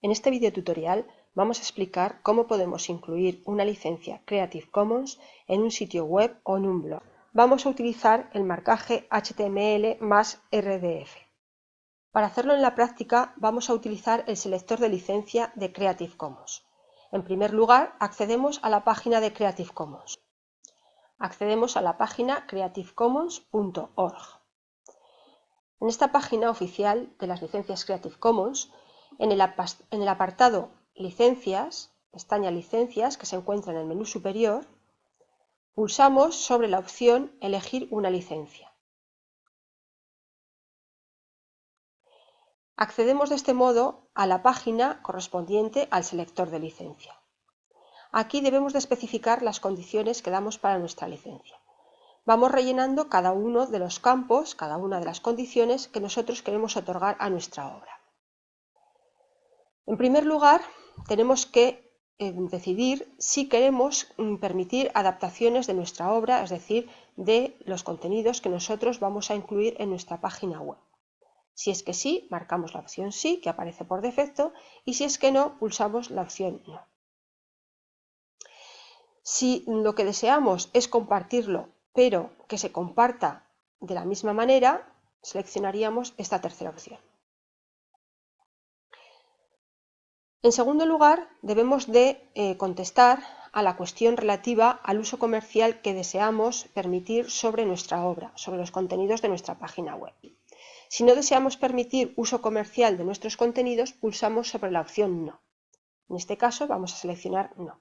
En este video tutorial vamos a explicar cómo podemos incluir una licencia Creative Commons en un sitio web o en un blog. Vamos a utilizar el marcaje HTML más RDF. Para hacerlo en la práctica vamos a utilizar el selector de licencia de Creative Commons. En primer lugar, accedemos a la página de Creative Commons. Accedemos a la página creativecommons.org. En esta página oficial de las licencias Creative Commons, en el apartado Licencias, pestaña Licencias, que se encuentra en el menú superior, pulsamos sobre la opción Elegir una licencia. Accedemos de este modo a la página correspondiente al selector de licencia. Aquí debemos de especificar las condiciones que damos para nuestra licencia. Vamos rellenando cada uno de los campos, cada una de las condiciones que nosotros queremos otorgar a nuestra obra. En primer lugar, tenemos que decidir si queremos permitir adaptaciones de nuestra obra, es decir, de los contenidos que nosotros vamos a incluir en nuestra página web. Si es que sí, marcamos la opción sí, que aparece por defecto, y si es que no, pulsamos la opción no. Si lo que deseamos es compartirlo, pero que se comparta de la misma manera, seleccionaríamos esta tercera opción. En segundo lugar, debemos de contestar a la cuestión relativa al uso comercial que deseamos permitir sobre nuestra obra, sobre los contenidos de nuestra página web. Si no deseamos permitir uso comercial de nuestros contenidos, pulsamos sobre la opción no. En este caso vamos a seleccionar no.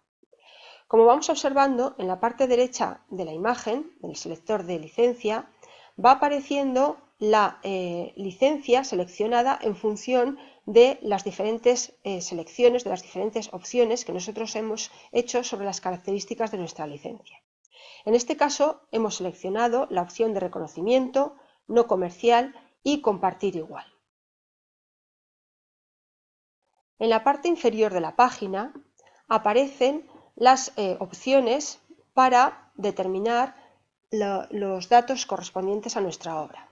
Como vamos observando, en la parte derecha de la imagen, del selector de licencia, va apareciendo la licencia seleccionada en función de las diferentes selecciones, de las diferentes opciones que nosotros hemos hecho sobre las características de nuestra licencia. En este caso hemos seleccionado la opción de reconocimiento, no comercial y compartir igual. En la parte inferior de la página aparecen las opciones para determinar los datos correspondientes a nuestra obra.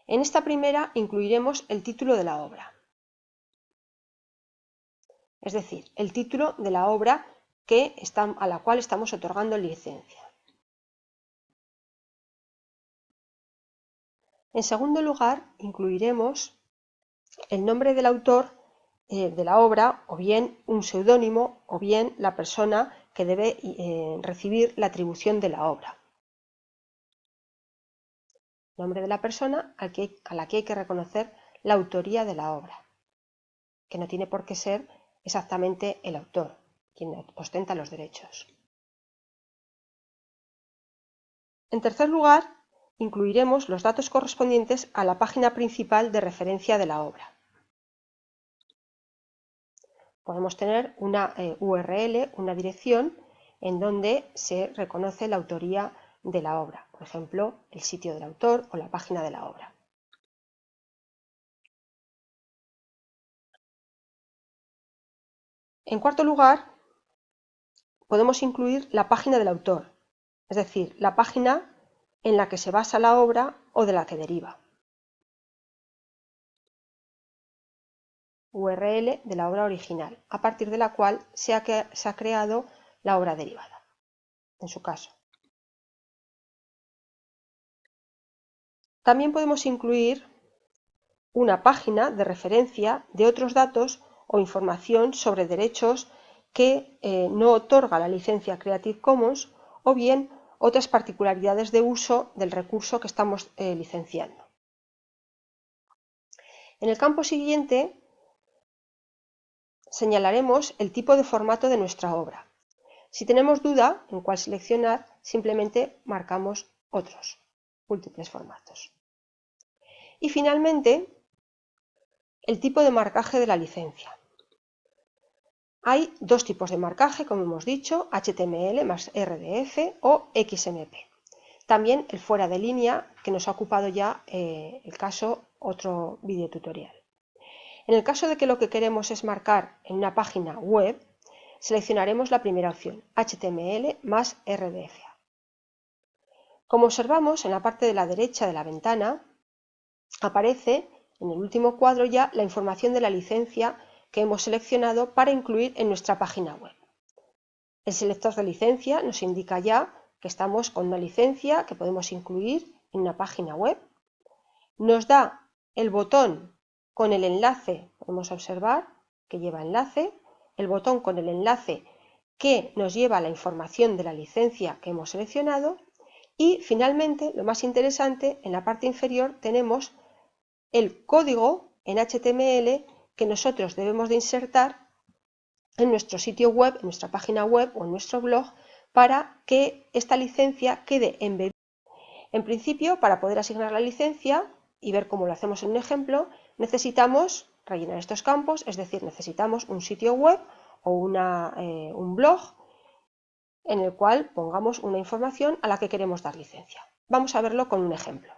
En esta primera incluiremos el título de la obra, es decir, el título de la obra a la cual estamos otorgando licencia. En segundo lugar, incluiremos el nombre del autor de la obra, o bien un seudónimo, o bien la persona que debe recibir la atribución de la obra. Nombre de la persona a la que hay que reconocer la autoría de la obra, que no tiene por qué ser exactamente el autor, quien ostenta los derechos. En tercer lugar, incluiremos los datos correspondientes a la página principal de referencia de la obra. Podemos tener una URL, una dirección, en donde se reconoce la autoría de la obra, por ejemplo, el sitio del autor o la página de la obra. En cuarto lugar, podemos incluir la página del autor, es decir, la página en la que se basa la obra o de la que deriva. URL de la obra original, a partir de la cual se ha creado la obra derivada, en su caso. También podemos incluir una página de referencia de otros datos o información sobre derechos que no otorga la licencia Creative Commons, o bien otras particularidades de uso del recurso que estamos licenciando. En el campo siguiente señalaremos el tipo de formato de nuestra obra. Si tenemos duda en cuál seleccionar, simplemente marcamos otros, múltiples formatos. Y finalmente, el tipo de marcaje de la licencia. Hay dos tipos de marcaje, como hemos dicho, HTML más RDF o XMP. También el fuera de línea, que nos ha ocupado ya el caso otro video tutorial. En el caso de que lo que queremos es marcar en una página web, seleccionaremos la primera opción, HTML más RDF. Como observamos, en la parte de la derecha de la ventana aparece en el último cuadro ya la información de la licencia que hemos seleccionado para incluir en nuestra página web. El selector de licencia nos indica ya que estamos con una licencia que podemos incluir en una página web. Nos da el botón con el enlace, podemos observar que lleva enlace, el botón con el enlace que nos lleva a la información de la licencia que hemos seleccionado y finalmente, lo más interesante, en la parte inferior tenemos el código en HTML que nosotros debemos de insertar en nuestro sitio web, en nuestra página web o en nuestro blog para que esta licencia quede embebida. En principio, para poder asignar la licencia y ver cómo lo hacemos en un ejemplo, necesitamos rellenar estos campos, es decir, necesitamos un sitio web o un blog en el cual pongamos una información a la que queremos dar licencia. Vamos a verlo con un ejemplo.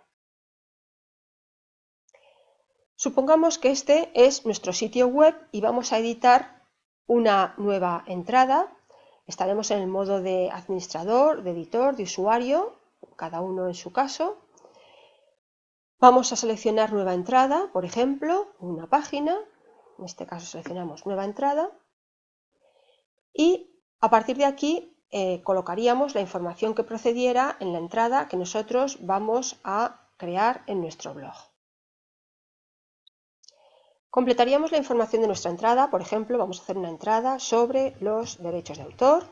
Supongamos que este es nuestro sitio web y vamos a editar una nueva entrada. Estaremos en el modo de administrador, de editor, de usuario, cada uno en su caso. Vamos a seleccionar nueva entrada, por ejemplo, una página. En este caso seleccionamos nueva entrada. Y a partir de aquí colocaríamos la información que procediera en la entrada que nosotros vamos a crear en nuestro blog. Completaríamos la información de nuestra entrada, por ejemplo, vamos a hacer una entrada sobre los derechos de autor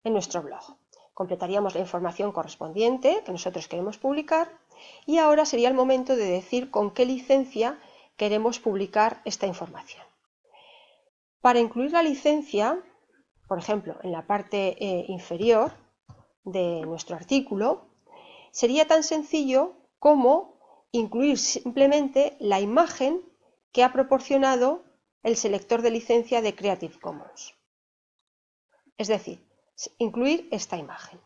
en nuestro blog. Completaríamos la información correspondiente que nosotros queremos publicar y ahora sería el momento de decir con qué licencia queremos publicar esta información. Para incluir la licencia, por ejemplo, en la parte inferior de nuestro artículo, sería tan sencillo como incluir simplemente la imagen que ha proporcionado el selector de licencia de Creative Commons. Es decir, incluir esta imagen.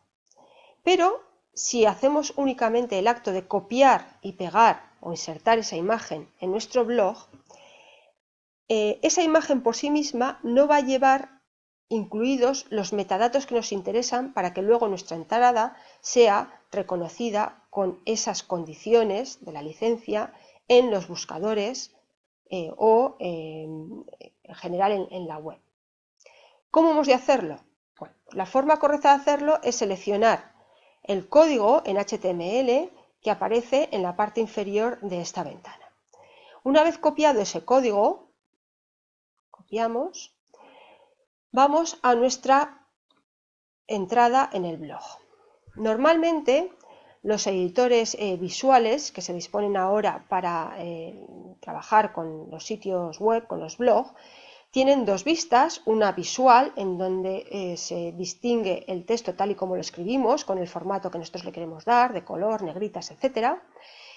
Pero si hacemos únicamente el acto de copiar y pegar o insertar esa imagen en nuestro blog, esa imagen por sí misma no va a llevar incluidos los metadatos que nos interesan para que luego nuestra entrada sea reconocida con esas condiciones de la licencia en los buscadores o en general en la web. ¿Cómo hemos de hacerlo? Bueno, la forma correcta de hacerlo es seleccionar el código en HTML que aparece en la parte inferior de esta ventana. Una vez copiado ese código, copiamos, vamos a nuestra entrada en el blog. Normalmente los editores visuales que se disponen ahora para trabajar con los sitios web, con los blogs, tienen dos vistas, una visual en donde se distingue el texto tal y como lo escribimos, con el formato que nosotros le queremos dar, de color, negritas, etc.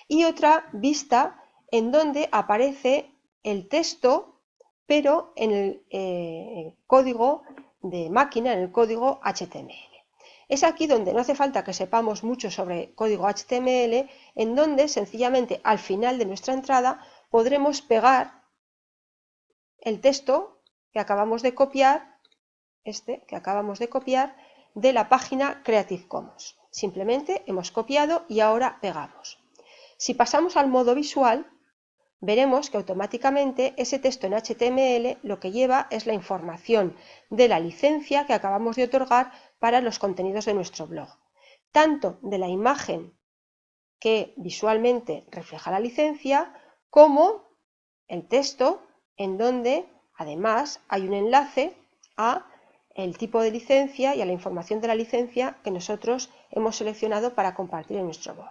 Y otra vista en donde aparece el texto, pero en el código de máquina, en el código HTML. Es aquí donde no hace falta que sepamos mucho sobre código HTML, en donde sencillamente al final de nuestra entrada podremos pegar el texto que acabamos de copiar, de la página Creative Commons. Simplemente hemos copiado y ahora pegamos. Si pasamos al modo visual, veremos que automáticamente ese texto en HTML lo que lleva es la información de la licencia que acabamos de otorgar para los contenidos de nuestro blog, tanto de la imagen que visualmente refleja la licencia como el texto en donde además hay un enlace a el tipo de licencia y a la información de la licencia que nosotros hemos seleccionado para compartir en nuestro blog.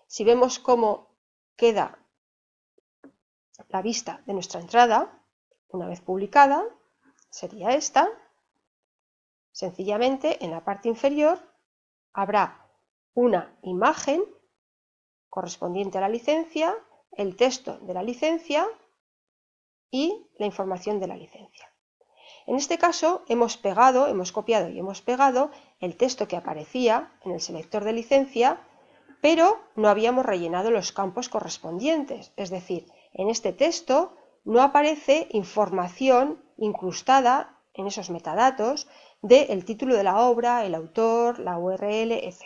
Si vemos cómo queda la vista de nuestra entrada, una vez publicada, sería esta. Sencillamente, en la parte inferior habrá una imagen correspondiente a la licencia, el texto de la licencia y la información de la licencia. En este caso hemos copiado y hemos pegado el texto que aparecía en el selector de licencia, pero no habíamos rellenado los campos correspondientes, es decir, en este texto no aparece información incrustada en esos metadatos del título de la obra, el autor, la URL, etc.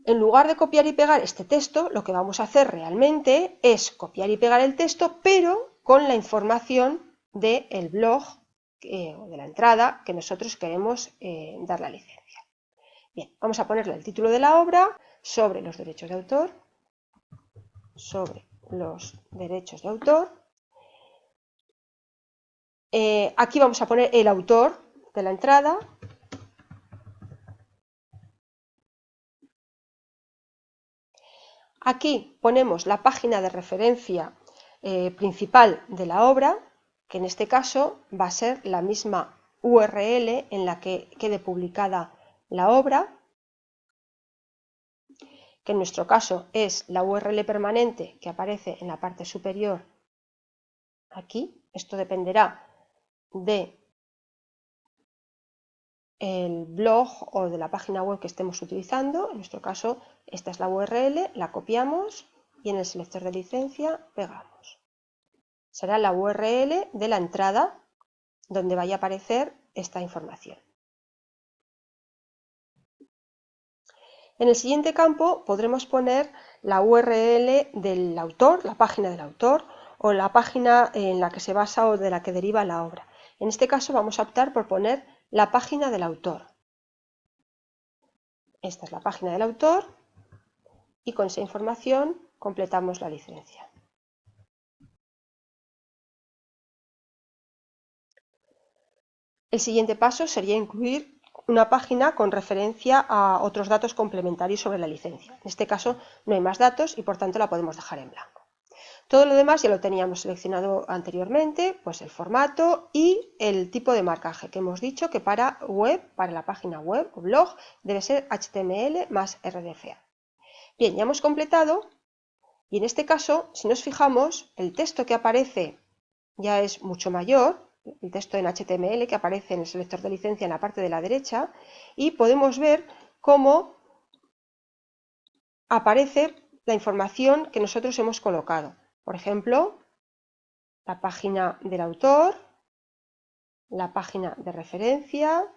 En lugar de copiar y pegar este texto, lo que vamos a hacer realmente es copiar y pegar el texto, pero con la información del blog o de la entrada que nosotros queremos dar la licencia. Bien, vamos a ponerle el título de la obra sobre los derechos de autor, aquí vamos a poner el autor de la entrada. Aquí ponemos la página de referencia principal de la obra, que en este caso va a ser la misma URL en la que quede publicada la obra, que en nuestro caso es la URL permanente que aparece en la parte superior aquí. Esto dependerá del blog o de la página web que estemos utilizando. En nuestro caso esta es la URL, la copiamos y en el selector de licencia pegamos. Será la URL de la entrada donde vaya a aparecer esta información. En el siguiente campo podremos poner la URL del autor, la página del autor o la página en la que se basa o de la que deriva la obra. En este caso vamos a optar por poner la página del autor. Esta es la página del autor y con esa información completamos la licencia. El siguiente paso sería incluir una página con referencia a otros datos complementarios sobre la licencia. En este caso no hay más datos y por tanto la podemos dejar en blanco. Todo lo demás ya lo teníamos seleccionado anteriormente, pues el formato y el tipo de marcaje, que hemos dicho que para web, para la página web o blog, debe ser HTML más RDFA. Bien, ya hemos completado y en este caso, si nos fijamos, el texto que aparece ya es mucho mayor, el texto en HTML que aparece en el selector de licencia en la parte de la derecha, y podemos ver cómo aparece la información que nosotros hemos colocado. Por ejemplo, la página del autor, la página de referencia,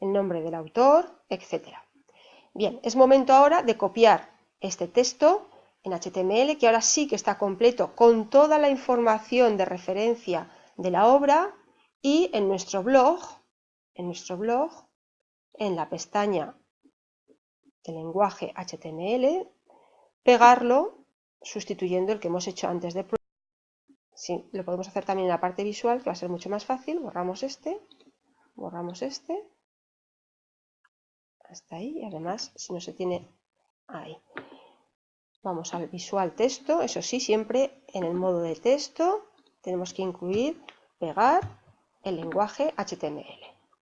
el nombre del autor, etc. Bien, es momento ahora de copiar este texto en HTML, que ahora sí que está completo con toda la información de referencia de la obra, y en nuestro blog, en la pestaña de lenguaje HTML, pegarlo sustituyendo el que hemos hecho antes de prueba. Sí, lo podemos hacer también en la parte visual, que va a ser mucho más fácil. Borramos este, hasta ahí, y además si no se tiene ahí. Vamos al visual texto, eso sí, siempre en el modo de texto tenemos que incluir, pegar el lenguaje HTML.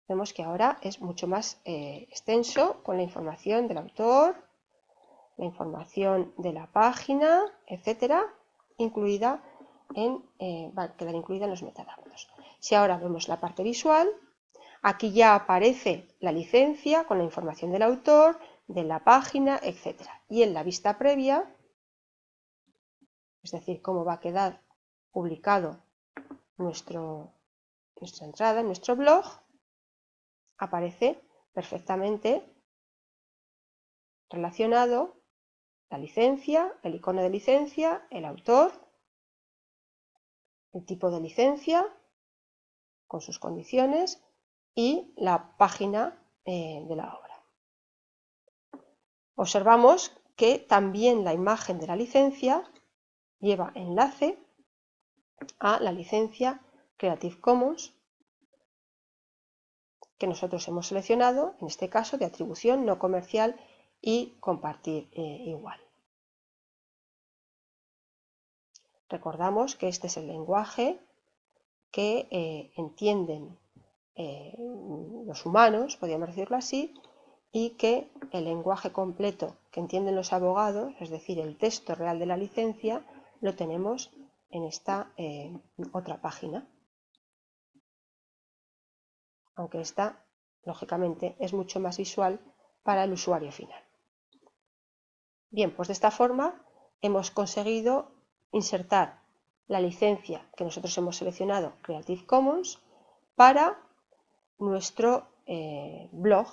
Vemos que ahora es mucho más extenso, con la información del autor, la información de la página, etcétera, va a quedar incluida en los metadatos. Si ahora vemos la parte visual, aquí ya aparece la licencia con la información del autor, de la página, etc. Y en la vista previa, es decir, cómo va a quedar publicado nuestra entrada en nuestro blog, aparece perfectamente relacionado la licencia, el icono de licencia, el autor, el tipo de licencia con sus condiciones y la página de la obra. Observamos que también la imagen de la licencia lleva enlace a la licencia Creative Commons que nosotros hemos seleccionado, en este caso de atribución no comercial y compartir igual. Recordamos que este es el lenguaje que entienden los humanos, podríamos decirlo así, y que el lenguaje completo que entienden los abogados, es decir, el texto real de la licencia, lo tenemos en esta otra página. Aunque esta, lógicamente, es mucho más visual para el usuario final. Bien, pues de esta forma hemos conseguido insertar la licencia que nosotros hemos seleccionado, Creative Commons, para nuestro blog